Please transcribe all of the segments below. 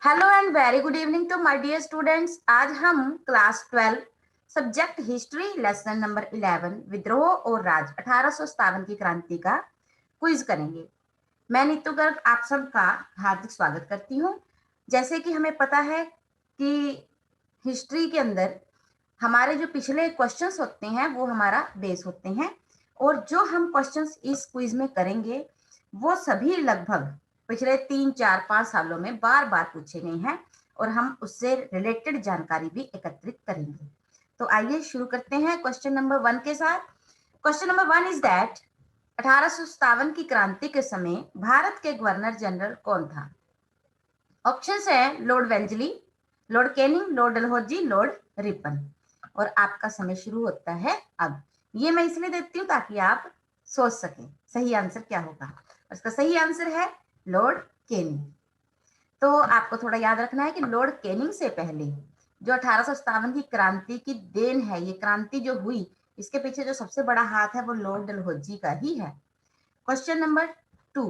Hello and very good evening to my dear students. आज हम class 12 subject history lesson number 11 विद्रोह और राज 1857 की क्रांति का क्विज करेंगे। मैं नीतू गर्ग आप सबका हार्दिक स्वागत करती हूँ। जैसे कि हमें पता है कि हिस्ट्री के अंदर हमारे जो पिछले क्वेश्चंस होते हैं वो हमारा बेस होते हैं, और जो हम क्वेश्चंस इस क्विज में करेंगे वो सभी लगभग पिछले 3 4 5 सालों में बार बार पूछे गए हैं, और हम उससे रिलेटेड जानकारी भी एकत्रित करेंगे। तो आइए शुरू करते हैं क्वेश्चन नंबर 1 के साथ। क्वेश्चन नंबर 1 इज दैट 1857 की क्रांति के समय भारत के गवर्नर जनरल कौन था? ऑप्शंस है lord Wellesley, lord Canning, lord Dalhousie, lord Ripon. और आपका समय शुरू होता है अब। ये मैं इसलिए देती हूँ ताकि आप सोच सकें सही आंसर क्या होगा। उसका सही आंसर है लॉर्ड कैनिंग। तो आपको थोड़ा याद रखना है कि लॉर्ड कैनिंग से पहले जो 1857 की क्रांति की देन है, ये क्रांति जो हुई इसके पीछे जो सबसे बड़ा हाथ है वो लॉर्ड डलहौजी का ही है। क्वेश्चन नंबर 2,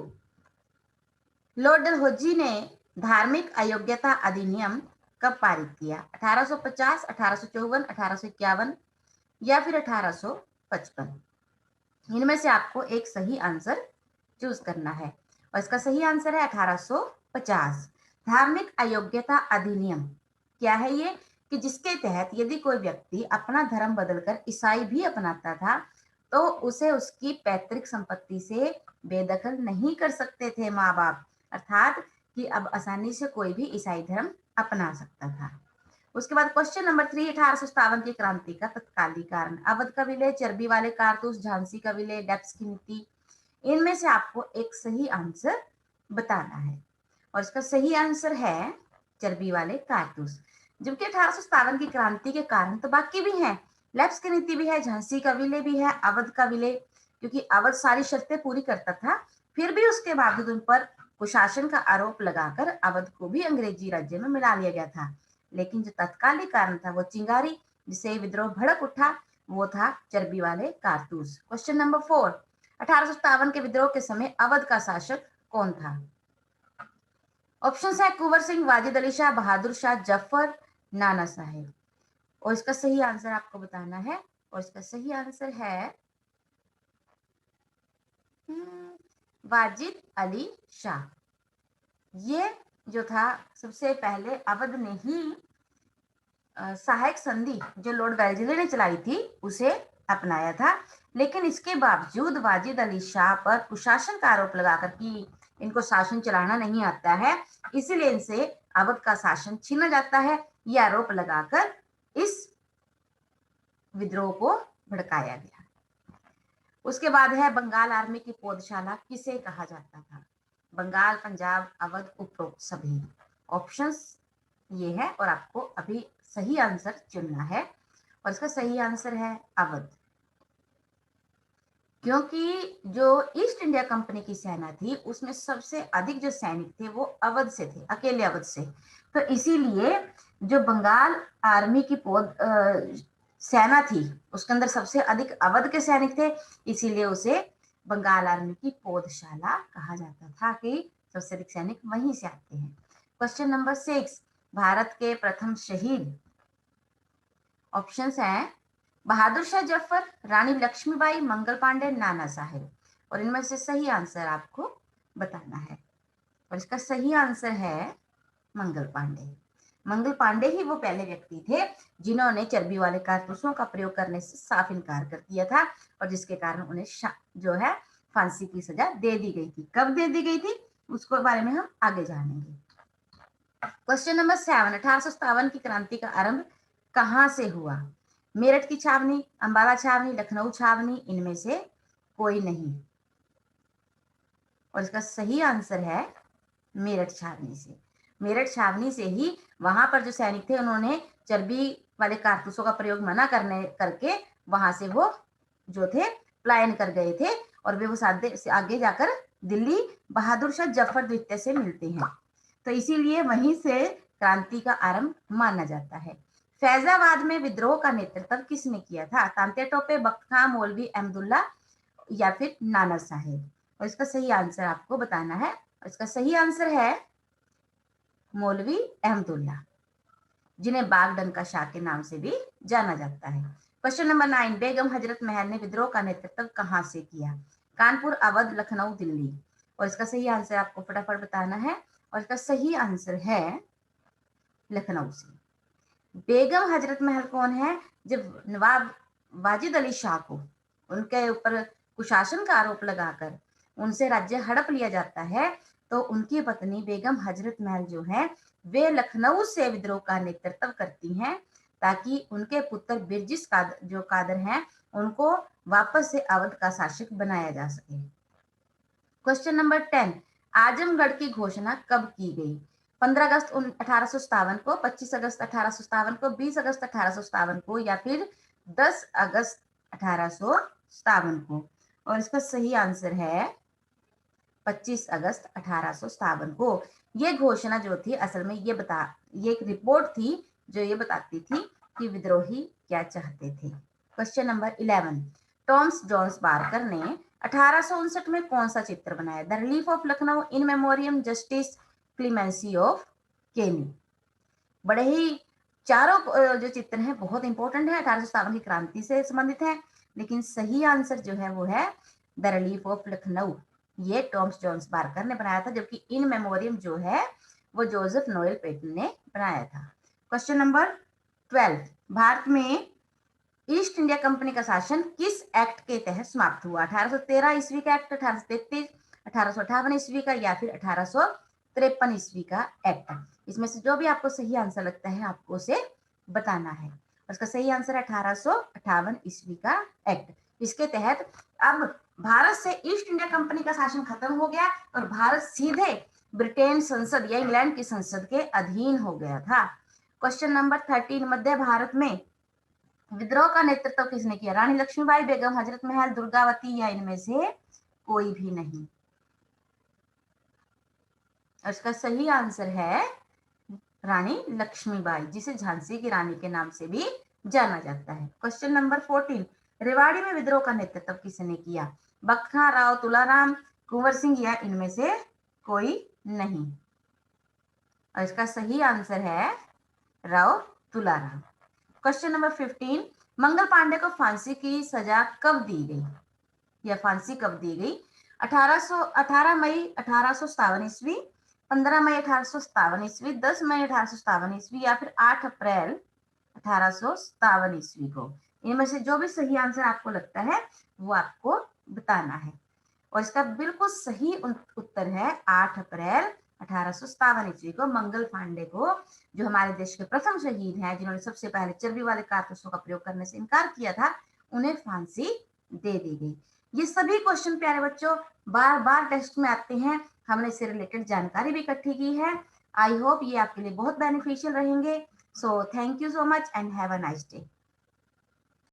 लॉर्ड डलहौजी ने धार्मिक अयोग्यता अधिनियम कब पारित किया? 1850, 1854, 1851 या फिर 1855? इनमें से आपको एक सही आंसर चूज करना है, और इसका सही आंसर है 1850। धार्मिक अयोग्यता अधिनियम क्या है? ये कि जिसके तहत यदि कोई व्यक्ति अपना धर्म बदलकर ईसाई भी अपनाता था तो उसे उसकी पैतृक संपत्ति से बेदखल नहीं कर सकते थे माँ बाप, अर्थात कि अब आसानी से कोई भी ईसाई धर्म अपना सकता था। उसके बाद क्वेश्चन नंबर 3, 1857 की क्रांति का तत्कालीन कारण। अवध का विलय, चर्बी वाले कारतूस, झांसी का विलय, डेप्स की नीति। इनमें से आपको एक सही आंसर बताना है, और इसका सही आंसर है चर्बी वाले कारतूस। जबकि 1857 की क्रांति के कारण तो बाकी भी हैं, लेप्स की नीति भी है, झांसी का विलय भी है, अवध का विलय, क्योंकि अवध सारी शर्तें पूरी करता था, फिर भी उसके बावजूद उन पर कुशासन का आरोप लगाकर अवध को भी अंग्रेजी राज्य में मिला लिया गया था। लेकिन जो तत्कालीन कारण था वो चिंगारी, जिससे विद्रोह भड़क उठा, वो था चर्बी वाले कारतूस। क्वेश्चन नंबर 4, 1857 के विद्रोह के समय अवध का शासक कौन था? ऑप्शन है कुंवर सिंह, वाजिद अली शाह, बहादुर शाह जफर, नाना साहेब। और इसका सही आंसर आपको बताना है, और इसका सही आंसर है वाजिद अली शाह। ये जो था सबसे पहले अवध ने ही सहायक संधि जो लॉर्ड वेल्जली ने चलाई थी उसे अपनाया था। लेकिन इसके बावजूद वाजिद अली शाह पर कुशासन का आरोप लगाकर कि इनको शासन चलाना नहीं आता है, इसीलिए इनसे अवध का शासन छीना जाता है, ये आरोप लगाकर इस विद्रोह को भड़काया गया। उसके बाद है बंगाल आर्मी की पौधशाला किसे कहा जाता था? बंगाल, पंजाब, अवध, उपरोक्त सभी। ऑप्शंस ये है, और आपको अभी सही आंसर चुनना है, और इसका सही आंसर है अवध। क्योंकि जो ईस्ट इंडिया कंपनी की सेना थी उसमें सबसे अधिक जो सैनिक थे वो अवध से थे, अकेले अवध से। तो इसीलिए जो बंगाल आर्मी की सेना थी उसके अंदर सबसे अधिक अवध के सैनिक थे, इसीलिए उसे बंगाल आर्मी की पौधशाला कहा जाता था कि सबसे अधिक सैनिक वहीं से आते हैं। क्वेश्चन नंबर 6, भारत के प्रथम शहीद। ऑप्शंस हैं बहादुर शाह जफर, रानी लक्ष्मीबाई, मंगल पांडे, नाना साहेब। और इनमें से सही आंसर आपको बताना है, और इसका सही आंसर है मंगल पांडे। मंगल पांडे ही वो पहले व्यक्ति थे जिन्होंने चर्बी वाले कारतूसों का प्रयोग करने से साफ इनकार कर दिया था, और जिसके कारण उन्हें जो है फांसी की सजा दे दी गई थी। कब दे दी गई थी उसके बारे में हम आगे जानेंगे। क्वेश्चन नंबर 7, 1857 की क्रांति का आरंभ कहां से हुआ? मेरठ की छावनी, अंबाला छावनी, लखनऊ छावनी, इनमें से कोई नहीं। और इसका सही आंसर है मेरठ छावनी से। मेरठ छावनी से ही वहां पर जो सैनिक थे उन्होंने चर्बी वाले कारतूसों का प्रयोग मना करके वहां से वो जो थे पलायन कर गए थे, और वे उस आगे जाकर दिल्ली बहादुर शाह जफर द्वितीय से मिलते हैं। तो इसीलिए वहीं से क्रांति का आरंभ माना जाता है। फैजाबाद में विद्रोह का नेतृत्व किसने किया था? तांत्या टोपे, बख्त खां, मौलवी अहमदुल्ला या फिर नाना साहेब। और इसका सही आंसर आपको बताना है, और इसका सही आंसर है मौलवी अहमदुल्ला, जिन्हें बागडन शाह के नाम से भी जाना जाता है। क्वेश्चन नंबर 9, बेगम हजरत महल ने विद्रोह का नेतृत्व कहाँ से किया? कानपुर, अवध, लखनऊ, दिल्ली। और इसका सही आंसर आपको फटाफट बताना है, और इसका सही आंसर है लखनऊ से। बेगम हजरत महल कौन है? जब नवाब वाजिद अली शाह को उनके ऊपर कुशासन का आरोप लगाकर उनसे राज्य हड़प लिया जाता है, तो उनकी पत्नी बेगम हजरत महल जो है वे लखनऊ से विद्रोह का नेतृत्व करती हैं, ताकि उनके पुत्र बिरजिस कादर जो कादर हैं उनको वापस से अवध का शासक बनाया जा सके। क्वेश्चन नंबर 10, आजमगढ़ की घोषणा कब की गई? 15 अगस्त 1857 को, 25 अगस्त 1857 को, 20 अगस्त 1857 को, या फिर 10 अगस्त 1857 को? और इसका सही आंसर है 25 अगस्त 1857 को। ये घोषणा जो थी असल में ये एक रिपोर्ट थी जो ये बताती थी कि विद्रोही क्या चाहते थे। Question number 11, Thomas Jones Barker ने 1859 में कौन सा चित्र बनाया? The relief of Lucknow, in memoriam, justice, clemency of Canning. बड़े ही चारों जो चित्र हैं बहुत इंपॉर्टेंट है, 1857 की क्रांति से संबंधित है, लेकिन सही आंसर जो है वो है द रिलीफ ऑफ लखनऊ। ये टॉमस जॉन्स बारकर ने बनाया था, जबकि इन मेमोरियम जो है वो जोसेफ नोएल पेटन ने बनाया था। क्वेश्चन नंबर 12, भारत में ईस्ट इंडिया कंपनी का शासन किस एक्ट के तहत समाप्त हुआ? 1813 ईस्वी का एक्ट, 1833, 1858 ईस्वी का, या फिर 1853 ईस्वी का एक्ट? इसमें से जो भी आपको सही आंसर लगता है आपको उसे बताना है। उसका सही आंसर है 1858 ईस्वी का एक्ट। इसके तहत अब भारत से ईस्ट इंडिया कंपनी का शासन खत्म हो गया और भारत सीधे ब्रिटेन संसद या इंग्लैंड की संसद के अधीन हो गया था। क्वेश्चन नंबर 13, मध्य भारत में विद्रोह का नेतृत्व किसने किया? रानी लक्ष्मीबाई, बेगम हजरत महल, दुर्गावती, या इनमें से कोई भी नहीं? इसका सही आंसर है रानी लक्ष्मीबाई, जिसे झांसी की रानी के नाम से भी जाना जाता है। क्वेश्चन नंबर 14, रेवाड़ी में विद्रोह का नेतृत्व किसने किया? बख्खा राव, तुलाराम, कुंवर सिंह, या इनमें से कोई नहीं? और इसका सही आंसर है राव तुलाराम। क्वेश्चन नंबर 15, मंगल पांडे को फांसी की सजा कब दी गई, या फांसी कब दी गई? 18 मई 1857 ईस्वी, 15 मई 1857 ईस्वी, 10 मई 1857 ईस्वी, या फिर 8 अप्रैल 1857 ईस्वी को? इनमें से जो भी सही आंसर आपको लगता है वो आपको बताना है। और इसका बिल्कुल सही उत्तर है 8 अप्रैल 1857 ईस्वी को मंगल पांडे को, जो हमारे देश के प्रथम शहीद हैं, जिन्होंने सबसे पहले चर्बी वाले कारतूसों का प्रयोग करने से इनकार किया था, उन्हें फांसी दे दी गई। ये सभी क्वेश्चन प्यारे बच्चों बार बार टेस्ट में आते हैं, हमने इससे रिलेटेड जानकारी भी इकट्ठी की है। आई होप ये आपके लिए बहुत बेनिफिशियल रहेंगे। So thank you so much and have a nice day.